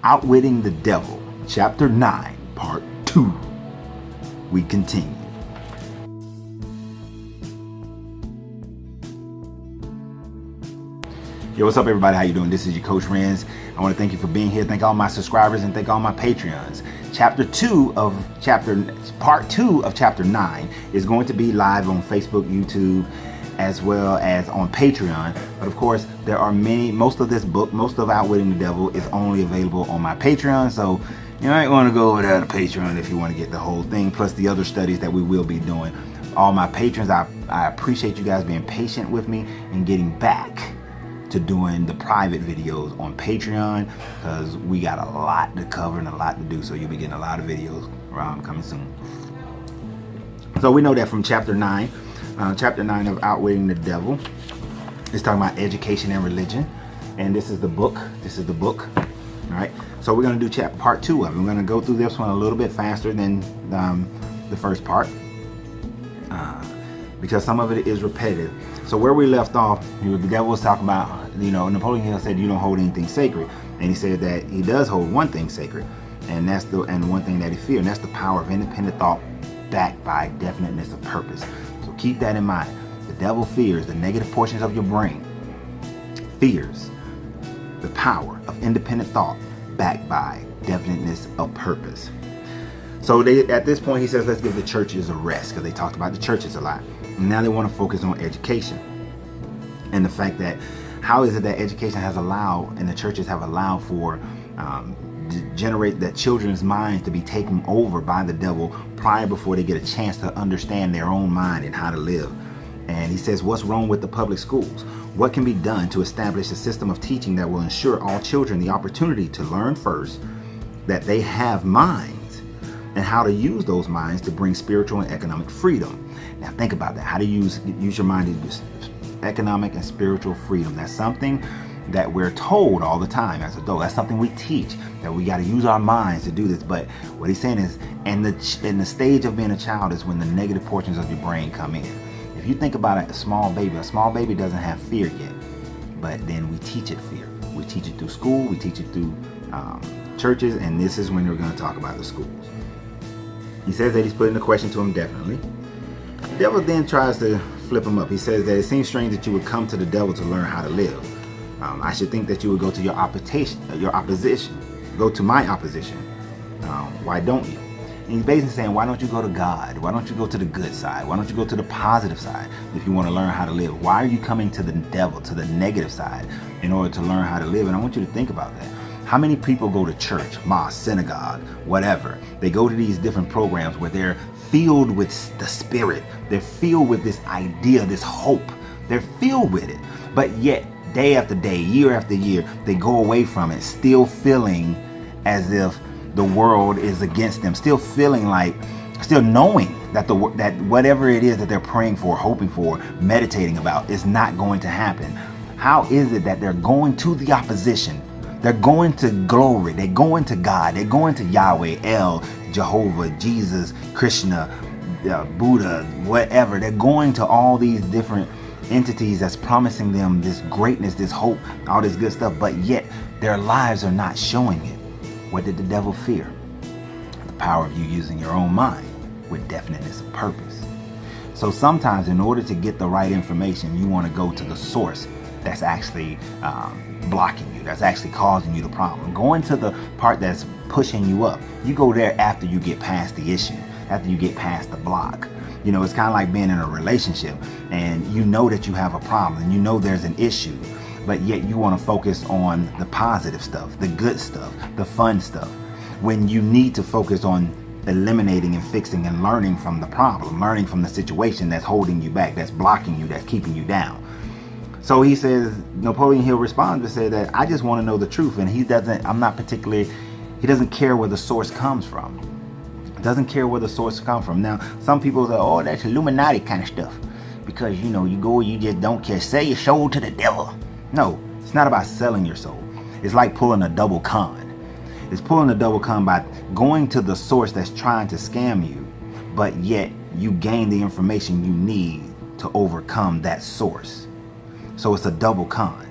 Outwitting the Devil, Chapter 9, Part 2. We continue. Yo, what's up, everybody? How you doing? This is your Coach Renz. I want to thank you for being here. Thank all my subscribers and thank all my Patreons. Part 2 of Chapter 9 is going to be live on Facebook, YouTube, as well as on Patreon. But of course, there are most of Outwitting the Devil is only available on my Patreon. So you might want to go over there to Patreon if you want to get the whole thing, plus the other studies that we will be doing. All my patrons, I appreciate you guys being patient with me and getting back to doing the private videos on Patreon, because we got a lot to cover and a lot to do. So you'll be getting a lot of videos coming soon. So we know that from Chapter 9 of Outwitting the Devil, it's talking about education and religion, and this is the book. All right, so we're going to do part 2 of it. We're going to go through this one a little bit faster than the first part, because some of it is repetitive. So where we left off, the devil was talking about, Napoleon Hill said you don't hold anything sacred, and he said that he does hold one thing sacred, and that's the one thing that he fears, and that's the power of independent thought backed by definiteness of purpose. So keep that in mind. The devil fears the negative portions of your brain, fears the power of independent thought backed by definiteness of purpose. So at this point, he says, let's give the churches a rest, because they talked about the churches a lot. And now they want to focus on education and the fact that how is it that education has allowed and the churches have allowed for generate that children's minds to be taken over by the devil before they get a chance to understand their own mind and how to live. And he says, what's wrong with the public schools? What can be done to establish a system of teaching that will ensure all children the opportunity to learn first that they have minds and how to use those minds to bring spiritual and economic freedom? Now think about that. How to use your mind to use economic and spiritual freedom. That's something that we're told all the time as adults. That's something we teach, that we got to use our minds to do this. But what he's saying is, in the stage of being a child is when the negative portions of your brain come in. If you think about a small baby doesn't have fear yet, but then we teach it fear. We teach it through school, we teach it through churches, and this is when we're going to talk about the schools. He says that he's putting the question to him definitely. The devil then tries to flip him up. He says that it seems strange that you would come to the devil to learn how to live. I should think that you would go to your opposition. Go to my opposition. Why don't you? And he's basically saying, why don't you go to God? Why don't you go to the good side? Why don't you go to the positive side if you want to learn how to live? Why are you coming to the devil, to the negative side, in order to learn how to live? And I want you to think about that. How many people go to church, mosque, synagogue, whatever? They go to these different programs where they're filled with the spirit. They're filled with this idea, this hope. They're filled with it. But yet, day after day, year after year, they go away from it, still feeling as if the world is against them, still knowing that that whatever it is that they're praying for, hoping for, meditating about is not going to happen. How is it that they're going to the opposition? They're going to glory, they're going to God, they're going to Yahweh, El, Jehovah, Jesus, Krishna, Buddha, whatever. They're going to all these different entities that's promising them this greatness, this hope, all this good stuff, but yet their lives are not showing it. What did the devil fear? The power of you using your own mind with definiteness of purpose. So sometimes in order to get the right information, you want to go to the source that's actually blocking you, that's actually causing you the problem. Going to the part that's pushing you up, you go there after you get past the issue, after you get past the block. It's kind of like being in a relationship and you know that you have a problem and you know there's an issue, but yet you want to focus on the positive stuff, the good stuff, the fun stuff, when you need to focus on eliminating and fixing and learning from the problem, learning from the situation that's holding you back, that's blocking you, that's keeping you down. So he says, Napoleon Hill responds and said that I just want to know the truth, and he doesn't care where the source comes from. Doesn't care where the source comes from. Now, some people say, oh, that's Illuminati kind of stuff, because you just don't care. Sell your soul to the devil. No, it's not about selling your soul. It's like pulling a double con. It's pulling a double con by going to the source that's trying to scam you, but yet you gain the information you need to overcome that source. So it's a double con.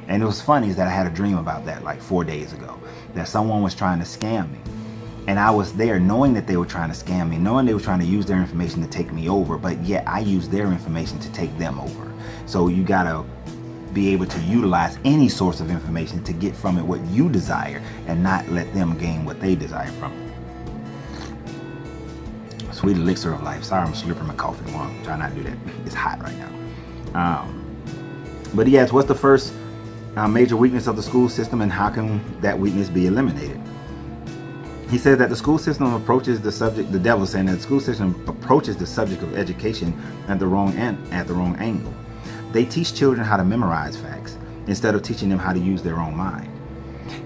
And it was funny is that I had a dream about that like 4 days ago. that someone was trying to scam me. And I was there knowing that they were trying to scam me, knowing they were trying to use their information to take me over, but yet I used their information to take them over. So you gotta be able to utilize any source of information to get from it what you desire and not let them gain what they desire from it. Sweet elixir of life. Sorry, I'm slurping my coffee. Well, I'm trying not to do that. It's hot right now. But he asks, what's the first major weakness of the school system and how can that weakness be eliminated? He says that the school system approaches the subject, the devil's saying that the school system approaches the subject of education at the wrong angle. They teach children how to memorize facts instead of teaching them how to use their own mind.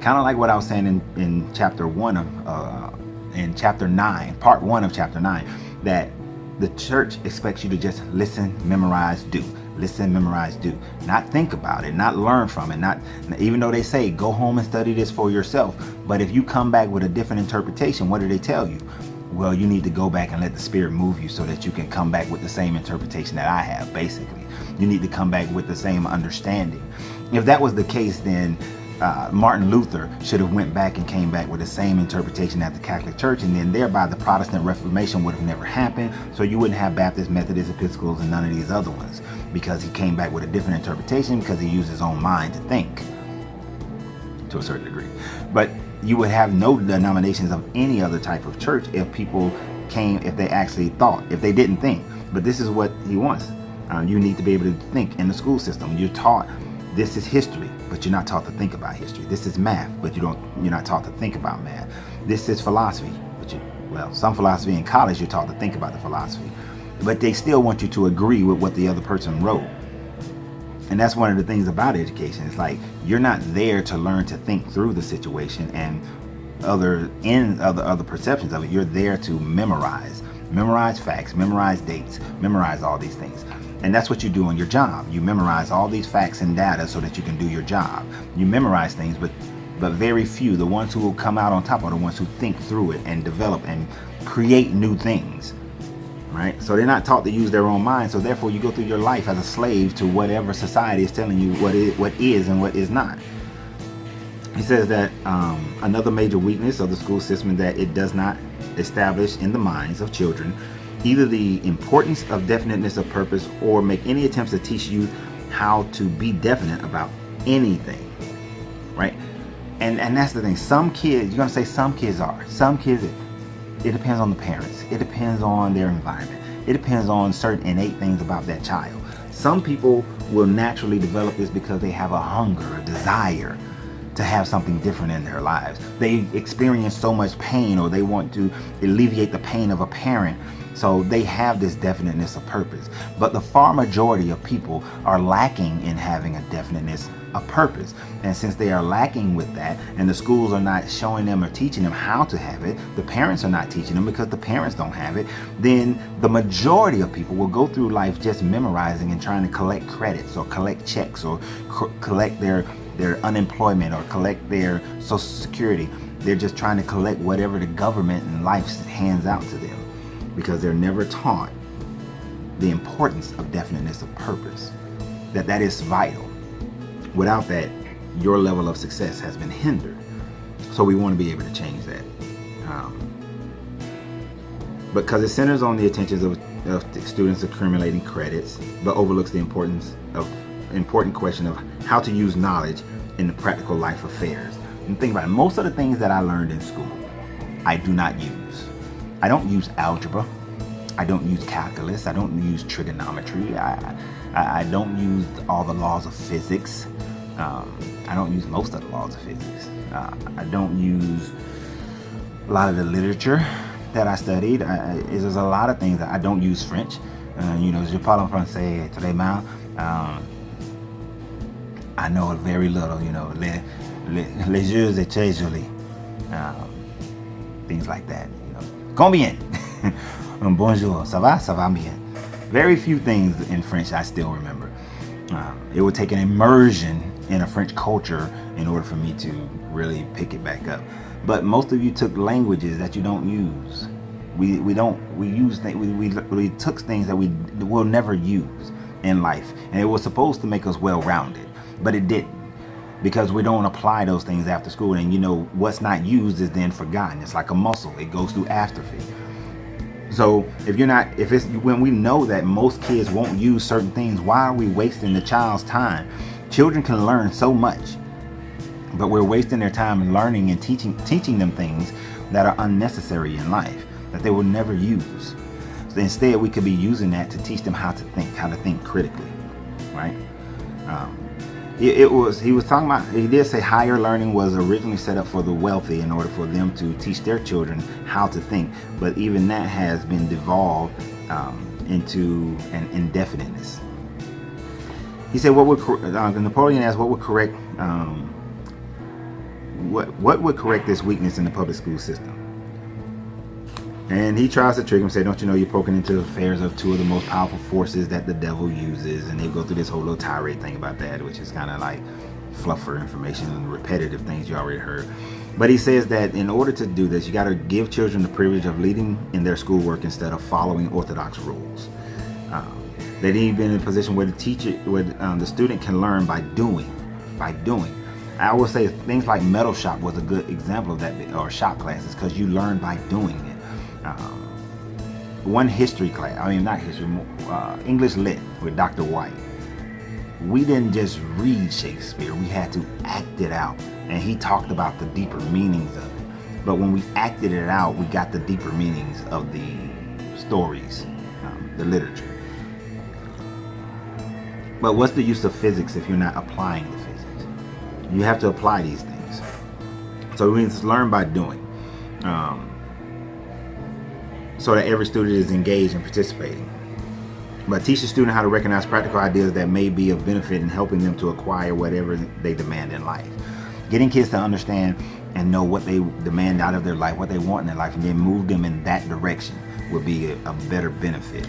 Kind of like what I was saying in chapter 1 of, in chapter 9, part 1 of chapter 9, that the church expects you to just listen, memorize, do. Listen, memorize, do. Not think about it, not learn from it, not even though they say go home and study this for yourself. But if you come back with a different interpretation, what do they tell you? Well, you need to go back and let the Spirit move you so that you can come back with the same interpretation that I have, basically. You need to come back with the same understanding. If that was the case, then Martin Luther should have went back and came back with the same interpretation at the Catholic Church, and then thereby the Protestant Reformation would have never happened. So you wouldn't have Baptists, Methodists, Episcopals, and none of these other ones, because he came back with a different interpretation because he used his own mind to think to a certain degree. But you would have no denominations of any other type of church if people came, if they actually thought, if they didn't think. But this is what he wants. You need to be able to think in the school system. You're taught this is history, but you're not taught to think about history. This is math, but you're not taught to think about math. This is philosophy, but some philosophy in college you're taught to think about the philosophy, but they still want you to agree with what the other person wrote. And that's one of the things about education. It's like you're not there to learn to think through the situation and other perceptions of it. You're there to memorize facts, memorize dates, memorize all these things. And that's what you do in your job. You memorize all these facts and data so that you can do your job. You memorize things, but very few, the ones who will come out on top are the ones who think through it and develop and create new things, right? So they're not taught to use their own mind. So therefore you go through your life as a slave to whatever society is telling you what is and what is not. He says that another major weakness of the school system is that it does not establish in the minds of children either the importance of definiteness of purpose or make any attempts to teach you how to be definite about anything, right? And that's the thing. Some kids, you're going to say some kids are. Some kids, it depends on the parents. It depends on their environment. It depends on certain innate things about that child. Some people will naturally develop this because they have a hunger, a desire to have something different in their lives. They experience so much pain, or they want to alleviate the pain of a parent. So they have this definiteness of purpose. But the far majority of people are lacking in having a definiteness of purpose. And since they are lacking with that, and the schools are not showing them or teaching them how to have it, the parents are not teaching them because the parents don't have it, then the majority of people will go through life just memorizing and trying to collect credits or collect checks or collect their unemployment or collect their Social Security. They're just trying to collect whatever the government and life hands out to them, because they're never taught the importance of definiteness of purpose, that is vital. Without that, your level of success has been hindered. So we want to be able to change that. Because it centers on the attentions of students accumulating credits, but overlooks the important question of how to use knowledge in the practical life affairs. And think about it, most of the things that I learned in school, I do not use. I don't use algebra. I don't use calculus. I don't use trigonometry. I don't use all the laws of physics. I don't use most of the laws of physics. I don't use a lot of the literature that I studied. There's a lot of things that I don't use French. Je parle français très mal. I know very little. Les jeux et très jolis. Things like that. Combien? Bonjour. Ça va? Ça va bien. Very few things in French I still remember. It would take an immersion in a French culture in order for me to really pick it back up. But most of you took languages that you don't use. We took things that we will never use in life, and it was supposed to make us well-rounded, but it didn't. because we don't apply those things after school. And you know, what's not used is then forgotten. It's like a muscle, it goes through atrophy. So if it's when we know that most kids won't use certain things, why are we wasting the child's time? Children can learn so much, but we're wasting their time learning and teaching them things that are unnecessary in life, that they will never use. So instead, we could be using that to teach them how to think critically, right? He was talking about, he did say higher learning was originally set up for the wealthy in order for them to teach their children how to think, but even that has been devolved into an indefiniteness. He said, Napoleon asked, what would correct this weakness in the public school system? And he tries to trick him, say, don't you know you're poking into the affairs of two of the most powerful forces that the devil uses? And they go through this whole little tirade thing about that, which is kind of like fluff for information and repetitive things you already heard. But he says that in order to do this, you got to give children the privilege of leading in their schoolwork instead of following orthodox rules. They need to be in a position where the student can learn by doing. I will say things like metal shop was a good example of that, or shop classes, because you learn by doing it. One history class, English Lit with Dr. White. We didn't just read Shakespeare, we had to act it out. And he talked about the deeper meanings of it. But when we acted it out, we got the deeper meanings of the stories, the literature. But what's the use of physics if you're not applying the physics? You have to apply these things. So we need to learn by doing. So that every student is engaged and participating. But teach the student how to recognize practical ideas that may be of benefit in helping them to acquire whatever they demand in life. Getting kids to understand and know what they demand out of their life, what they want in their life, and then move them in that direction would be a better benefit.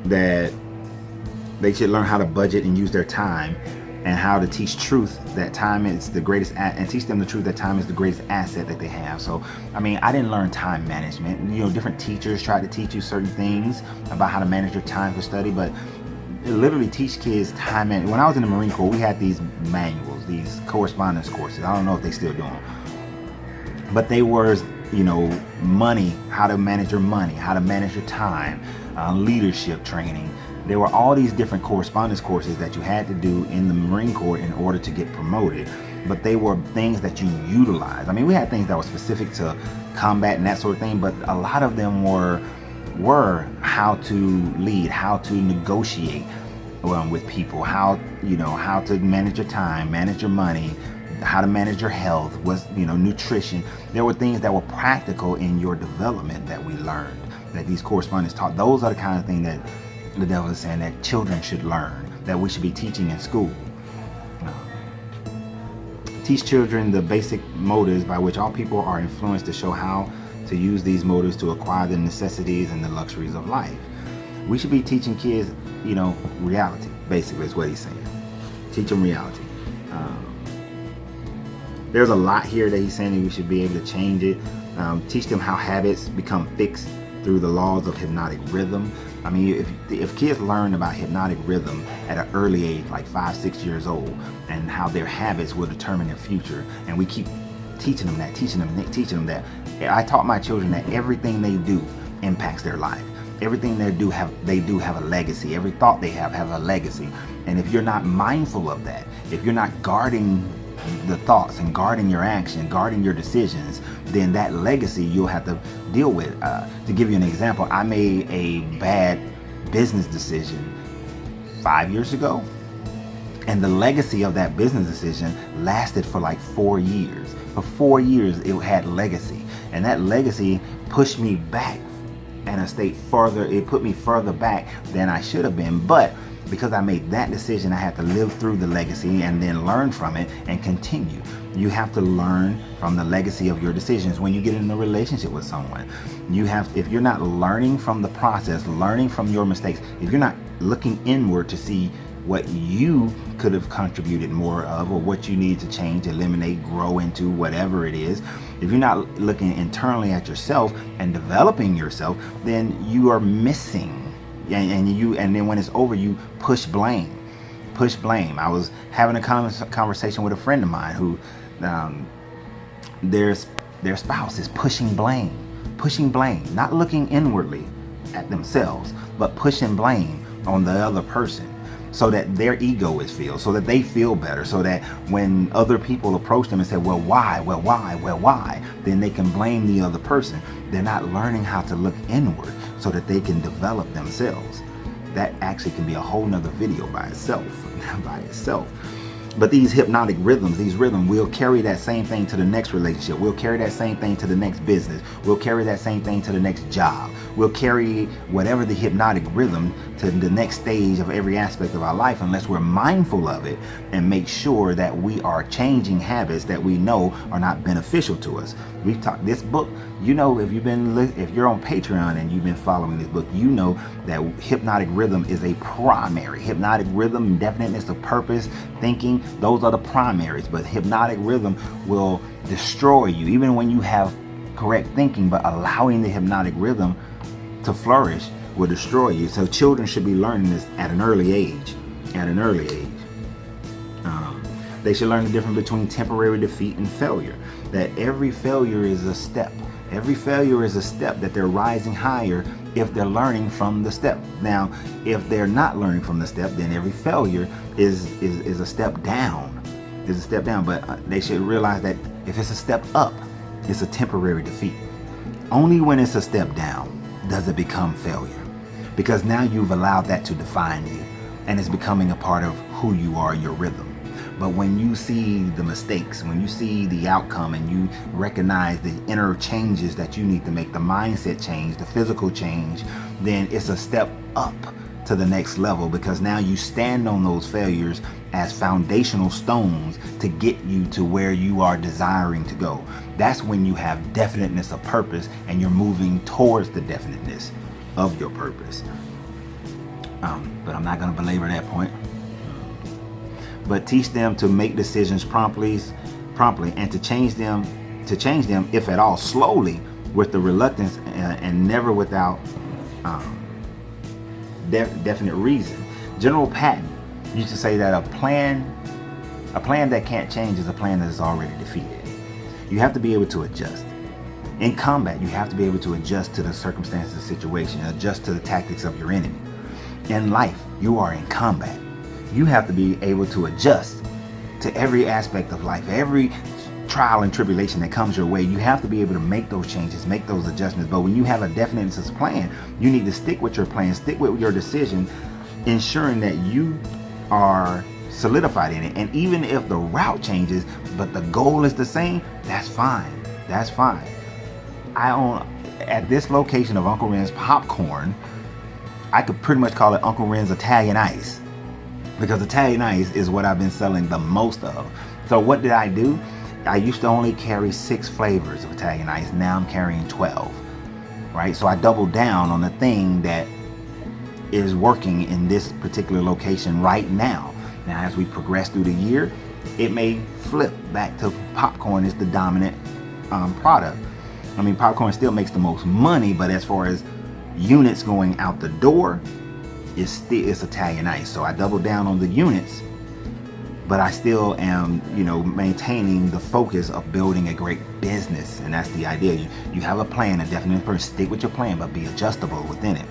That they should learn how to budget and use their time, and how to teach truth, that time is the greatest, and teach them the truth that time is the greatest asset that they have. So, I didn't learn time management. You know, different teachers try to teach you certain things about how to manage your time for study, but literally teach kids time management. When I was in the Marine Corps, we had these manuals, these correspondence courses. I don't know if they still do them, but they were, money, how to manage your money, how to manage your time, leadership training. There were all these different correspondence courses that you had to do in the Marine Corps in order to get promoted, but they were things that you utilized. We had things that were specific to combat and that sort of thing, but a lot of them were how to lead, how to negotiate with people, how to manage your time, manage your money, how to manage your health, nutrition. There were things that were practical in your development that we learned, that these correspondents taught. Those are the kind of thing that the devil is saying that children should learn, that we should be teaching in school. Teach children the basic motives by which all people are influenced to show how to use these motives to acquire the necessities and the luxuries of life. We should be teaching kids, reality, basically is what he's saying. Teach them reality. There's a lot here that he's saying that we should be able to change it. Teach them how habits become fixed through the laws of hypnotic rhythm. If kids learn about hypnotic rhythm at an early age, like 5-6 years old, and how their habits will determine their future, and we keep teaching them that. I taught my children that everything they do impacts their life. Everything they do have a legacy. Every thought they have a legacy. And if you're not mindful of that, if you're not guarding the thoughts and guarding your action, guarding your decisions, then that legacy you'll have to deal with. To give you an example, I made a bad business decision 5 years ago, and the legacy of that business decision lasted for like 4 years. For 4 years it had legacy, and that legacy pushed me back and it put me further back than I should have been. But because I made that decision, I had to live through the legacy and then learn from it and continue. You have to learn from the legacy of your decisions. When you get in a relationship with someone, if you're not learning from the process, learning from your mistakes, if you're not looking inward to see what you could have contributed more of, or what you need to change, eliminate, grow into, whatever it is, if you're not looking internally at yourself and developing yourself, then you are missing. And then when it's over, you push blame push blame. I was having a conversation with a friend of mine who their spouse is pushing blame, not looking inwardly at themselves, but pushing blame on the other person, so that their ego is filled, so that they feel better, so that when other people approach them and say, well, why, then they can blame the other person. They're not learning how to look inward so that they can develop themselves. That actually can be a whole nother video by itself. But these hypnotic rhythms, will carry that same thing to the next relationship. We'll carry that same thing to the next business. We'll carry that same thing to the next job. We'll carry whatever the hypnotic rhythm to the next stage of every aspect of our life, unless we're mindful of it and make sure that we are changing habits that we know are not beneficial to us. We've talked this book, if you're on Patreon and you've been following this book, you know that hypnotic rhythm is a primary. Hypnotic rhythm, definiteness of purpose, thinking, those are the primaries. But hypnotic rhythm will destroy you, even when you have correct thinking, but allowing the hypnotic rhythm to flourish will destroy you. So children should be learning this at an early age. They should learn the difference between temporary defeat and failure. That every failure is a step. Every failure is a step, that they're rising higher if they're learning from the step. Now, if they're not learning from the step, then every failure is a step down. But they should realize that if it's a step up, it's a temporary defeat. Only when it's a step down does it become failure, because now you've allowed that to define you and it's becoming a part of who you are, your rhythm. But when you see the mistakes, when you see the outcome, and you recognize the inner changes that you need to make, the mindset change, the physical change, then it's a step up to the next level, because now you stand on those failures as foundational stones to get you to where you are desiring to go. That's when you have definiteness of purpose and you're moving towards the definiteness of your purpose. But I'm not going to belabor that point. But teach them to make decisions promptly, and to change them, if at all, slowly, with the reluctance and never without definite reason. General Patton used to say that a plan that can't change is a plan that is already defeated. You have to be able to adjust. In combat, you have to be able to adjust to the circumstances of the situation, adjust to the tactics of your enemy. In life, you are in combat. You have to be able to adjust to every aspect of life, every trial and tribulation that comes your way. You have to be able to make those changes, make those adjustments. But when you have a definite plan, you need to stick with your plan, stick with your decision, ensuring that you are solidified in it. And even if the route changes, but the goal is the same, that's fine. I own, at this location of Uncle Ren's Popcorn, I could pretty much call it Uncle Ren's Italian Ice, because Italian Ice is what I've been selling the most of. So what did I do? I used to only carry 6 flavors of Italian Ice. Now I'm carrying 12, right? So I doubled down on the thing that is working in this particular location right now. Now, as we progress through the year, it may flip back to popcorn is the dominant product. I mean, popcorn still makes the most money, but as far as units going out the door, it's Italian Ice. So I doubled down on the units, but I still am, maintaining the focus of building a great business. And that's the idea. You have a plan, a definite purpose. Stick with your plan, but be adjustable within it.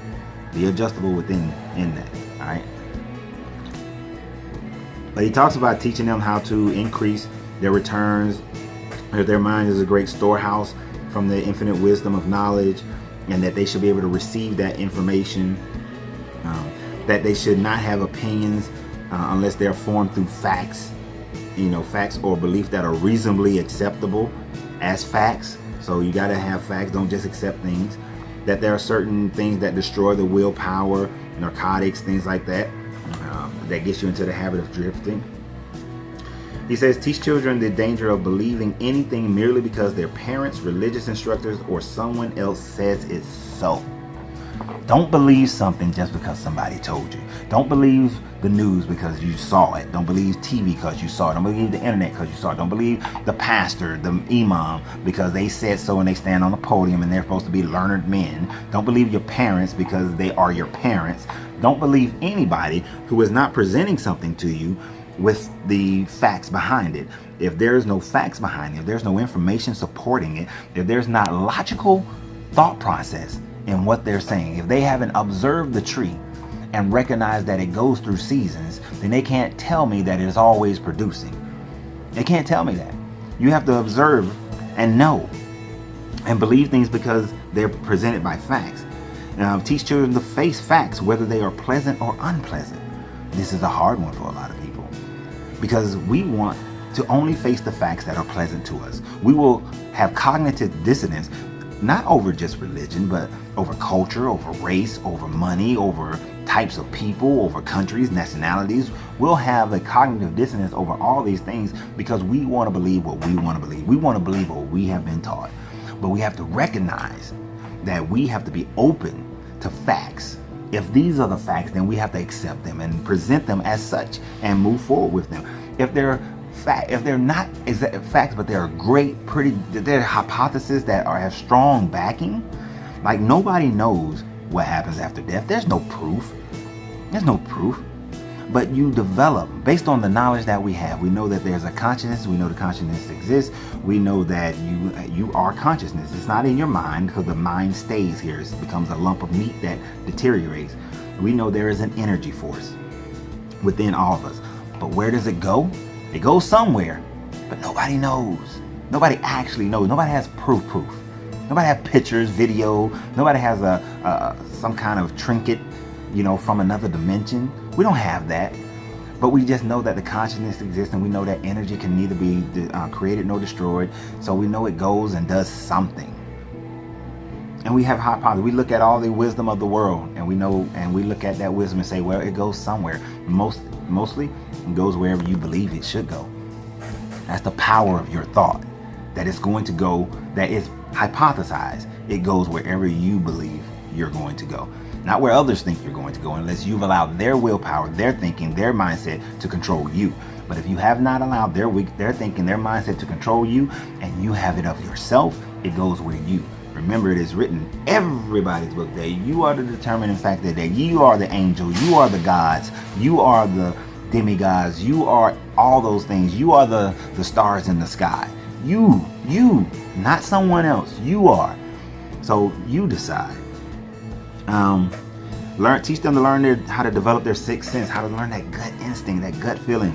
Be adjustable within that. All right. But he talks about teaching them how to increase their returns. Their mind is a great storehouse from the infinite wisdom of knowledge, and that they should be able to receive that information. That they should not have opinions unless they're formed through facts, facts or belief that are reasonably acceptable as facts. So you got to have facts. Don't just accept things. That there are certain things that destroy the willpower, narcotics, things like that, that gets you into the habit of drifting. He says, teach children the danger of believing anything merely because their parents, religious instructors, or someone else says it's so. Don't believe something just because somebody told you. Don't believe the news because you saw it. Don't believe TV because you saw it. Don't believe the internet because you saw it. Don't believe the pastor, the imam, because they said so and they stand on the podium and they're supposed to be learned men. Don't believe your parents because they are your parents. Don't believe anybody who is not presenting something to you with the facts behind it. If there's no facts behind it, if there's no information supporting it, if there's not logical thought process in what they're saying, if they haven't observed the tree and recognized that it goes through seasons, then they can't tell me that it is always producing. They can't tell me that. You have to observe and know and believe things because they're presented by facts. Teach children to face facts, whether they are pleasant or unpleasant. This is a hard one for a lot of people because we want to only face the facts that are pleasant to us. We will have cognitive dissonance, not over just religion, but over culture, over race, over money, over types of people, over countries, nationalities. We'll have a cognitive dissonance over all these things because we want to believe what we want to believe. We want to believe what we have been taught. But we have to recognize that we have to be open to facts. If these are the facts, then we have to accept them and present them as such and move forward with them. If they're not exact facts, but they're they're hypotheses that have strong backing. Like nobody knows what happens after death. There's no proof. There's no proof. But you develop based on the knowledge that we have. We know that there's a consciousness. We know the consciousness exists. We know that you are consciousness. It's not in your mind because the mind stays here. It becomes a lump of meat that deteriorates. We know there is an energy force within all of us. But where does it go? It goes somewhere, but nobody knows. Nobody actually knows. Nobody has proof. Nobody has pictures, video. Nobody has some kind of trinket, from another dimension. We don't have that. But we just know that the consciousness exists, and we know that energy can neither be created nor destroyed. So we know it goes and does something. And we have hypotheses. We look at all the wisdom of the world, and we know, and we look at that wisdom and say, well, it goes somewhere. Mostly, it goes wherever you believe it should go. That's the power of your thought. That it's going to go. That is hypothesized. It goes wherever you believe you're going to go. Not where others think you're going to go, unless you've allowed their willpower, their thinking, their mindset to control you. But if you have not allowed their thinking, their mindset to control you, and you have it of yourself, it goes where you. Remember, it is written in everybody's book that you are the determining factor, that you are the angel, you are the gods, you are the demigods, you are all those things. You are the stars in the sky. You, not someone else. You are. So you decide. Teach them to learn how to develop their sixth sense, how to learn that gut instinct, that gut feeling.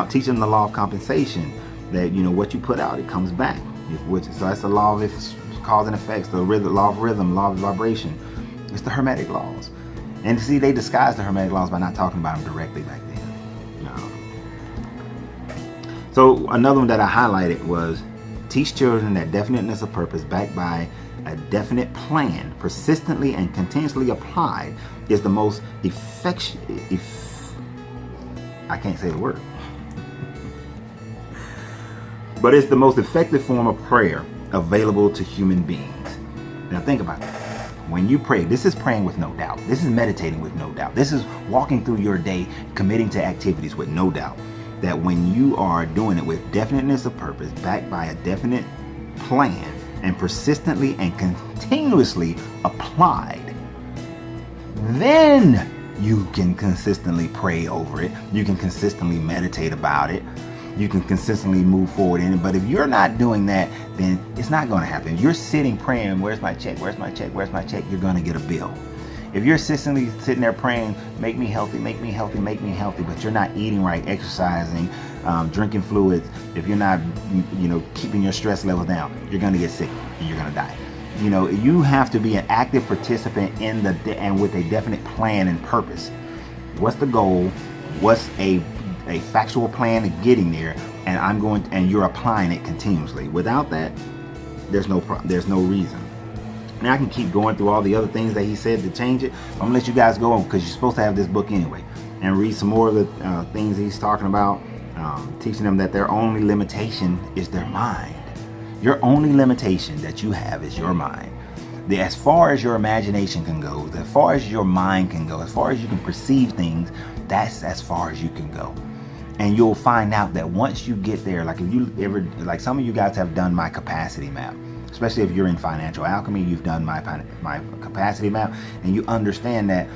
Teach them the law of compensation. That what you put out, it comes back. So that's the law of cause and effects, the law of rhythm, law of vibration. It's the Hermetic laws. And see, they disguised the Hermetic laws by not talking about them directly back then. So another one that I highlighted was teach children that definiteness of purpose backed by a definite plan, persistently and continuously applied, is the most I can't say the word. But it's the most effective form of prayer available to human beings. Now think about it. When you pray, this is praying with no doubt. This is meditating with no doubt. This is walking through your day, committing to activities with no doubt. That when you are doing it with definiteness of purpose, backed by a definite plan, and persistently and continuously applied, then you can consistently pray over it. You can consistently meditate about it. You can consistently move forward in it. But if you're not doing that, then it's not going to happen. If you're sitting praying, where's my check, where's my check, where's my check, you're going to get a bill. If you're consistently sitting there praying, make me healthy, make me healthy, make me healthy, but you're not eating right, exercising, drinking fluids, if you're not, keeping your stress level down, you're going to get sick and you're going to die. You have to be an active participant in and with a definite plan and purpose. What's the goal? What's a factual plan to getting there? And you're applying it continuously. Without that, there's no reason. Now I can keep going through all the other things that he said to change it. I'm gonna let you guys go because you're supposed to have this book anyway, and read some more of the things he's talking about, teaching them that their only limitation is their mind. Your only limitation that you have is your mind. As far as your imagination can go, as far as your mind can go, as far as you can perceive things, that's as far as you can go. And you'll find out that once you get there, like if you ever, like some of you guys have done my capacity map. Especially if you're in financial alchemy, you've done my capacity map, and you understand that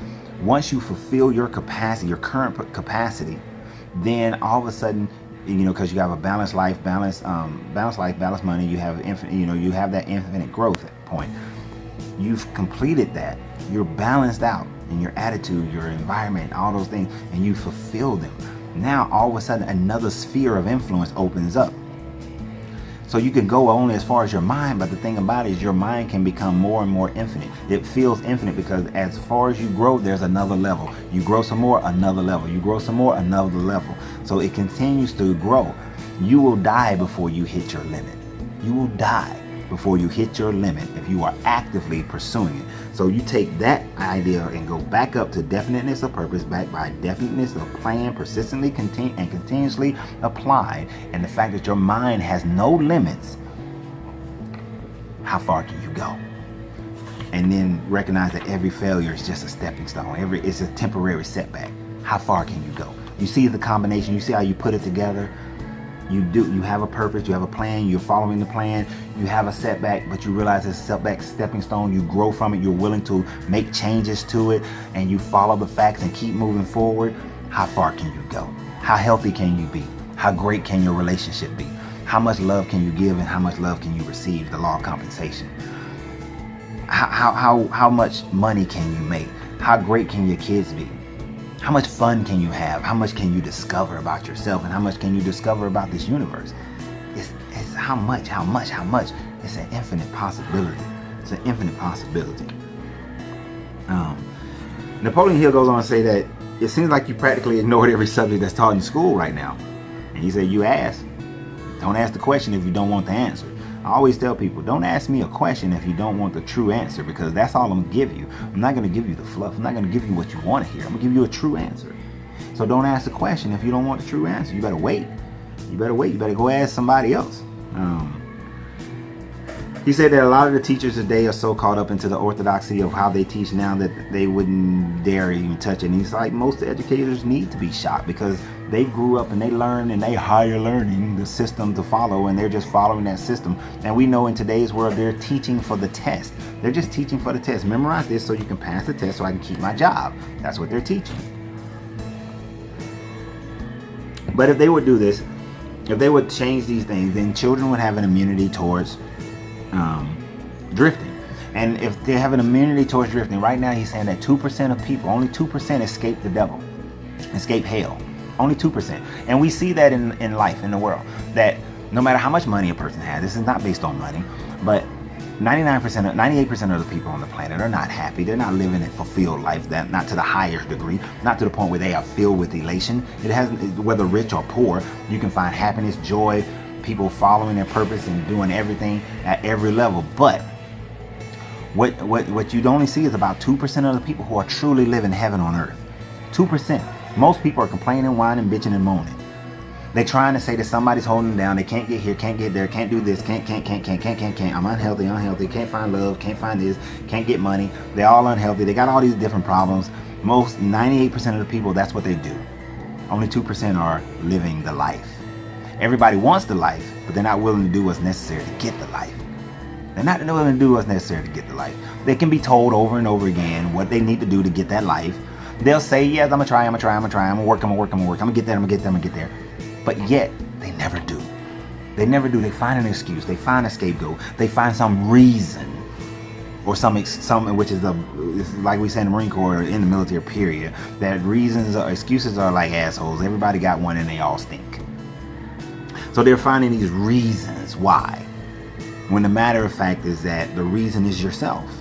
Once you fulfill your capacity, your current capacity, then all of a sudden, because you have a balanced life, balanced money, you have infinite, you have that infinite growth point. You've completed that. You're balanced out in your attitude, your environment, all those things, and you fulfill them. Now, all of a sudden, another sphere of influence opens up. So you can go only as far as your mind, but the thing about it is your mind can become more and more infinite. It feels infinite because as far as you grow, there's another level. You grow some more, another level. You grow some more, another level. So it continues to grow. You will die before you hit your limit. You will die before you hit your limit if you are actively pursuing it. So you take that idea and go back up to definiteness of purpose, backed by definiteness of plan, persistently and continuously applied, and the fact that your mind has no limits. How far can you go? And then recognize that every failure is just a stepping stone. It's a temporary setback. How far can you go? You see the combination. You see how you put it together. You have a purpose, you have a plan, you're following the plan, you have a setback, but you realize it's a setback, stepping stone, you grow from it, you're willing to make changes to it, and you follow the facts and keep moving forward. How far can you go? How healthy can you be? How great can your relationship be? How much love can you give and how much love can you receive? The law of compensation. How much money can you make? How great can your kids be? How much fun can you have? How much can you discover about yourself? And how much can you discover about this universe? It's how much? It's an infinite possibility. It's an infinite possibility. Napoleon Hill goes on to say that it seems like you practically ignored every subject that's taught in school right now. And he said, you ask. Don't ask the question if you don't want the answer. I always tell people, don't ask me a question if you don't want the true answer, because that's all I'm going to give you. I'm not going to give you the fluff. I'm not going to give you what you want to hear. I'm going to give you a true answer. So don't ask the question if you don't want the true answer. You better wait. You better wait. You better go ask somebody else. He said that a lot of the teachers today are so caught up into the orthodoxy of how they teach now that they wouldn't dare even touch it. And he's like, most educators need to be shocked because they grew up and they learned and they higher learning the system to follow, and they're just following that system. And we know in today's world they're teaching for the test. They're just teaching for the test. Memorize this so you can pass the test so I can keep my job. That's what they're teaching. But if they would do this, if they would change these things, then children would have an immunity towards drifting. And if they have an immunity towards drifting, right now he's saying that 2% of people, only 2% escape the devil, escape hell. Only 2%. And we see that in life, in the world, that no matter how much money a person has, this is not based on money, but 98% of the people on the planet are not happy. They're not living a fulfilled life, that not to the highest degree, not to the point where they are filled with elation. It hasn't, whether rich or poor, you can find happiness, joy, people following their purpose and doing everything at every level. But what you only see is about 2% of the people who are truly living heaven on earth. 2%. Most people are complaining, whining, bitching, and moaning. They're trying to say that somebody's holding them down. They can't get here, can't get there, can't do this, can't. I'm unhealthy, can't find love, can't find this, can't get money. They're all unhealthy. They got all these different problems. Most 98% of the people, that's what they do. Only 2% are living the life. Everybody wants the life, but they're not willing to do what's necessary to get the life. They're not willing to do what's necessary to get the life. They can be told over and over again what they need to do to get that life. They'll say, yes, I'm gonna try, I'm gonna work, I'm gonna get there. But yet, they never do. They never do. They find an excuse. They find a scapegoat. They find some reason, or some which is like we said in the Marine Corps, in the military period, that reasons or excuses are like assholes. Everybody got one and they all stink. So they're finding these reasons why, when the matter of fact is that the reason is yourself.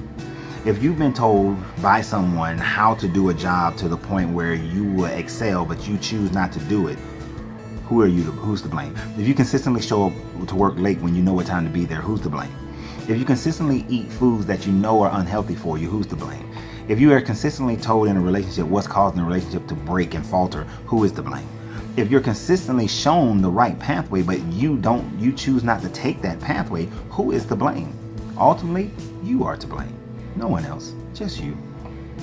If you've been told by someone how to do a job to the point where you will excel, but you choose not to do it, who's to blame? If you consistently show up to work late when you know what time to be there, who's to blame? If you consistently eat foods that you know are unhealthy for you, who's to blame? If you are consistently told in a relationship what's causing the relationship to break and falter, who is to blame? If you're consistently shown the right pathway, but you choose not to take that pathway, who is to blame? Ultimately, you are to blame. No one else, just you.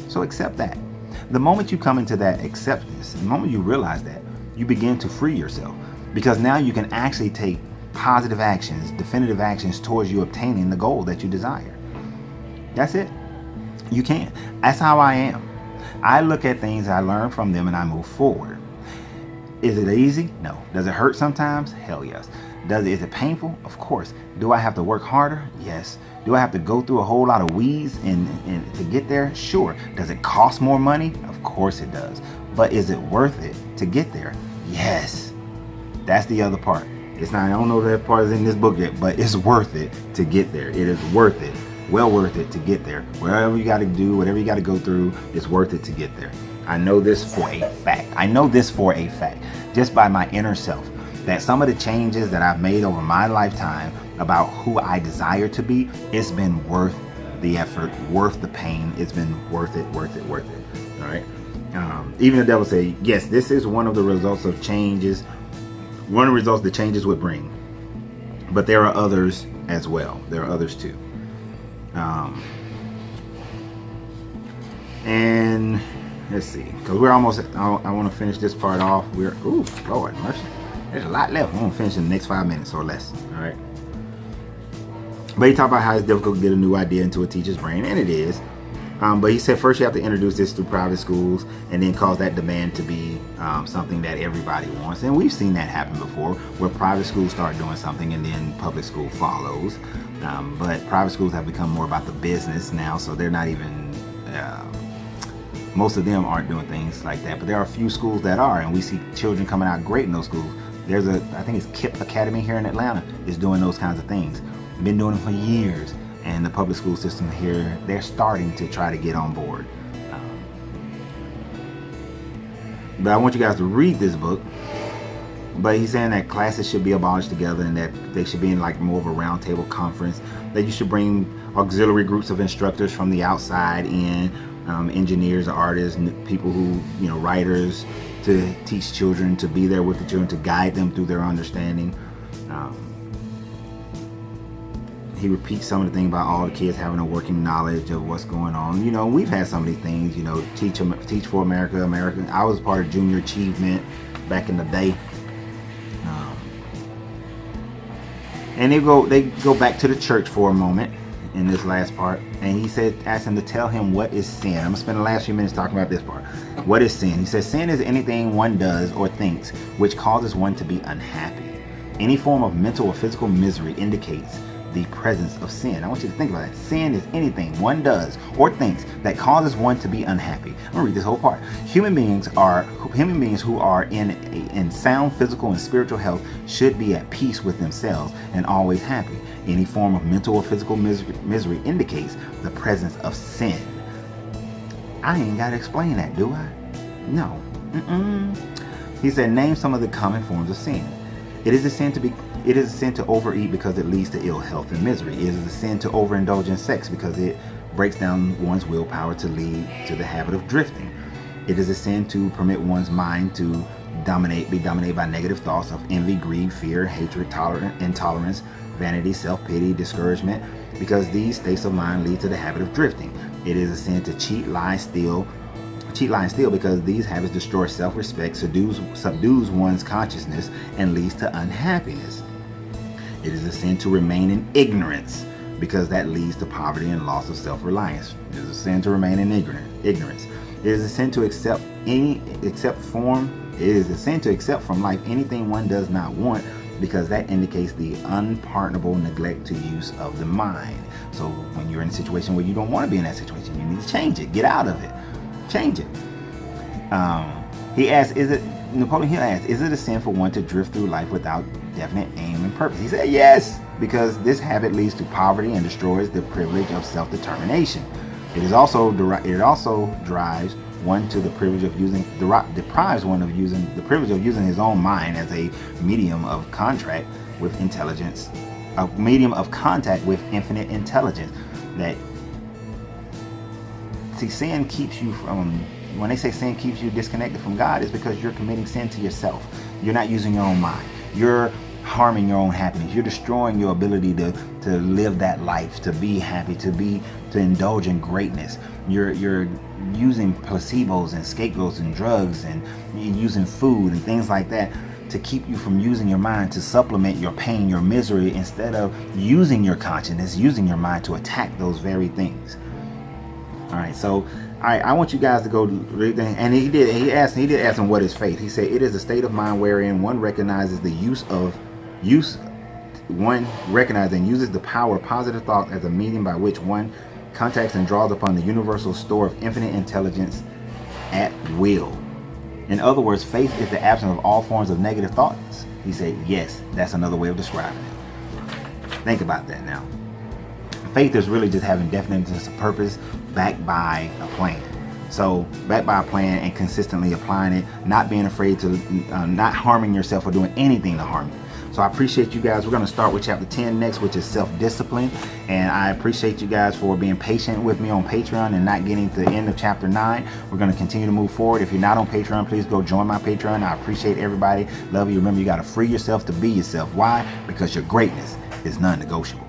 So accept that. The moment you come into that acceptance, the moment you realize that, you begin to free yourself, because now you can actually take positive actions, definitive actions towards you obtaining the goal that you desire. That's it. You can. That's how I am. I look at things, I learn from them, and I move forward. Is it easy? No. Does it hurt sometimes? Hell yes. Is it painful? Of course. Do I have to work harder? Yes. Do I have to go through a whole lot of weeds and to get there? Sure. Does it cost more money? Of course it does. But is it worth it to get there? Yes. That's the other part. It's not, I don't know if that part is in this book yet, but it's worth it to get there. It is worth it. Well worth it to get there. Whatever you got to do, whatever you got to go through, it's worth it to get there. I know this for a fact. I know this for a fact, just by my inner self, that some of the changes that I've made over my lifetime about who I desire to be, it's been worth the effort, worth the pain. It's been worth it. All right. Even the devil say, yes, this is one of the results of changes. One of the results the changes would bring. But there are others as well. There are others too. And let's see, because we're almost, I want to finish this part off. Ooh, Lord mercy. There's a lot left. I'm going to finish in the next 5 minutes or less. All right. But he talked about how it's difficult to get a new idea into a teacher's brain, and it is. But he said first you have to introduce this through private schools and then cause that demand to be something that everybody wants. And we've seen that happen before, where private schools start doing something and then public school follows. But private schools have become more about the business now, so they're not even, most of them aren't doing things like that. But there are a few schools that are, and we see children coming out great in those schools. There's I think it's Chpt Academy here in Atlanta is doing those kinds of things. Been doing them for years. And the public school system here, they're starting to try to get on board. But I want you guys to read this book. But he's saying that classes should be abolished together and that they should be in like more of a roundtable conference. That you should bring auxiliary groups of instructors from the outside in, engineers, artists, people who, writers, to teach children, to be there with the children, to guide them through their understanding. He repeats some of the things about all the kids having a working knowledge of what's going on. We've had some of these things, Teach for America. I was part of Junior Achievement back in the day. And they go back to the church for a moment in this last part. And he said, ask him to tell him what is sin. I'm going to spend the last few minutes talking about this part. What is sin? He says, sin is anything one does or thinks which causes one to be unhappy. Any form of mental or physical misery indicates the presence of sin. I want you to think about that. Sin is anything one does or thinks that causes one to be unhappy. I'm gonna read this whole part. Human beings who are in sound physical and spiritual health should be at peace with themselves and always happy. Any form of mental or physical misery indicates the presence of sin. I ain't gotta explain that, do I? No. He said, name some of the common forms of sin. It is a sin to overeat because it leads to ill health and misery. It is a sin to overindulge in sex because it breaks down one's willpower to lead to the habit of drifting. It is a sin to permit one's mind to be dominated by negative thoughts of envy, greed, fear, hatred, intolerance, vanity, self-pity, discouragement, because these states of mind lead to the habit of drifting. It is a sin to cheat, lie, steal because these habits destroy self-respect, subdues one's consciousness, and leads to unhappiness. It is a sin to remain in ignorance because that leads to poverty and loss of self-reliance. It is a sin to remain in ignorance. It is a sin to accept from life anything one does not want because that indicates the unpardonable neglect to use of the mind. So when you're in a situation where you don't want to be in that situation, you need to change it, get out of it. Change it. He asked, Napoleon Hill asked, is it a sin for one to drift through life without definite aim and purpose? He said yes, because this habit leads to poverty and destroys the privilege of self-determination. It also drives one to the privilege of deprives one of using the privilege of using his own mind as a medium of contact with intelligence, a medium of contact with infinite intelligence. Sin keeps you from, when they say sin keeps you disconnected from God, it's because you're committing sin to yourself. You're not using your own mind. You're harming your own happiness. You're destroying your ability to live that life, to be happy, to indulge in greatness. You're using placebos and scapegoats and drugs and using food and things like that to keep you from using your mind to supplement your pain, your misery, instead of using your consciousness, using your mind to attack those very things. All right, so All right, I want you guys to go read that. And he did ask him what is faith. He said it is a state of mind wherein one recognizes one recognizes and uses the power of positive thought as a medium by which one contacts and draws upon the universal store of infinite intelligence at will. In other words, faith is the absence of all forms of negative thoughts. He said, yes, that's another way of describing it. Think about that now. Faith is really just having definiteness of purpose backed by a plan. So backed by a plan and consistently applying it, not being afraid to, not harming yourself or doing anything to harm you. So I appreciate you guys. We're going to start with chapter 10 next, which is self-discipline. And I appreciate you guys for being patient with me on Patreon and not getting to the end of chapter 9. We're going to continue to move forward. If you're not on Patreon, please go join my Patreon. I appreciate everybody. Love you. Remember, you got to free yourself to be yourself. Why? Because your greatness is non-negotiable.